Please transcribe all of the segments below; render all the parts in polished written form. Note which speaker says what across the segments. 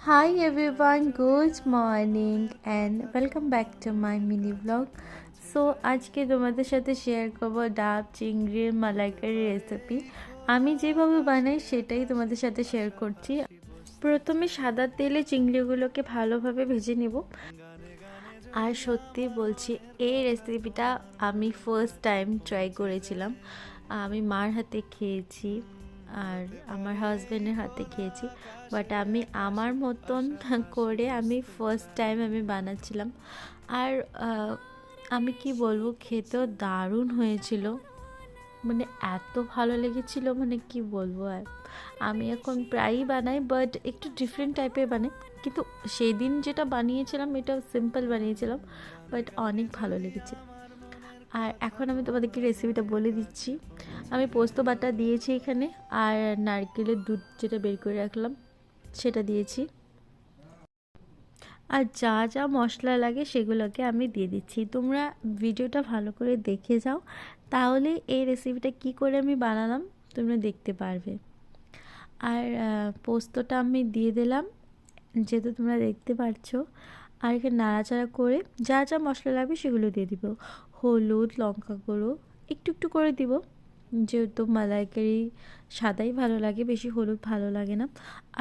Speaker 1: Hi everyone, good morning and welcome back to my mini vlog. So আজকে তোমাদের সাথে share করব ডাব চিংড়ির মালাইকারি রেসিপি। আমি যেভাবে বানাই সেটাই তোমাদের সাথে শেয়ার করছি। প্রথমে সাদা তেলে চিংড়িগুলোকে ভালোভাবে ভেজে নেব। আর সত্যি বলছি, এই রেসিপিটা আমি ফার্স্ট টাইম ট্রাই করেছিলাম। আমি মার হাতে খেয়েছি আর আমার হাজব্যান্ডের হাতে খেয়েছি, বাট আমি আমার মতন করে আমি ফার্স্ট টাইম আমি বানাচ্ছিলাম। আর আমি কি বলবো, খেতেও দারুণ হয়েছিল। মানে এত ভালো লেগেছিল, মানে কি বলবো। আর আমি এখন প্রায়ই বানাই, বাট একটু ডিফারেন্ট টাইপের বানাই। কিন্তু সেদিন যেটা বানিয়েছিলাম এটা সিম্পল বানিয়েছিলাম, বাট অনেক ভালো লেগেছে। আর এখন আমি তোমাদেরকে রেসিপিটা বলে দিচ্ছি। আমি পোস্ত বাটা দিয়েছি এখানে, আর নারকেলের দুধ যেটা বের করে রাখলাম সেটা দিয়েছি। আর যা যা মশলা লাগে সেগুলোকে আমি দিয়ে দিচ্ছি। তোমরা ভিডিওটা ভালো করে দেখে যাও, তাহলে এই রেসিপিটা কি করে আমি বানালাম তোমরা দেখতে পারবে। আর পোস্তটা আমি দিয়ে দিলাম, যেহেতু তোমরা দেখতে পাচ্ছ। আর এখানে নাড়াচাড়া করে যা যা মশলা লাগবে সেগুলো দিয়ে দিব। হলুদ, লঙ্কা গুঁড়ো একটু একটু করে দিব, যেহেতু মালাইকারি সাদাই ভালো লাগে, বেশি হলুদ ভালো লাগে না।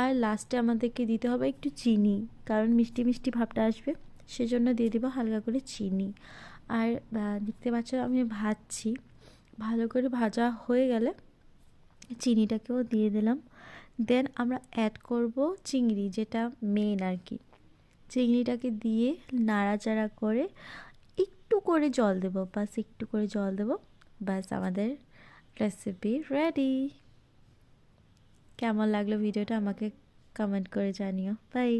Speaker 1: আর লাস্টে আমাদেরকে দিতে হবে একটু চিনি, কারণ মিষ্টি মিষ্টি ভাবটা আসবে, সেজন্য দিয়ে দিব হালকা করে চিনি। আর দেখতে পাচ্ছ আমি ভাজছি, ভালো করে ভাজা হয়ে গেলে চিনিটাকেও দিয়ে দিলাম। দেন আমরা অ্যাড করব চিংড়ি, যেটা মেন আর কি। চিংড়িটাকে দিয়ে নাড়াচাড়া করে একটু করে জল দেবো, বাস একটু করে জল দেবো, বাস আমাদের রেসিপি রেডি। কেমন লাগলো ভিডিওটা আমাকে কমেন্ট করে জানিও। বাই।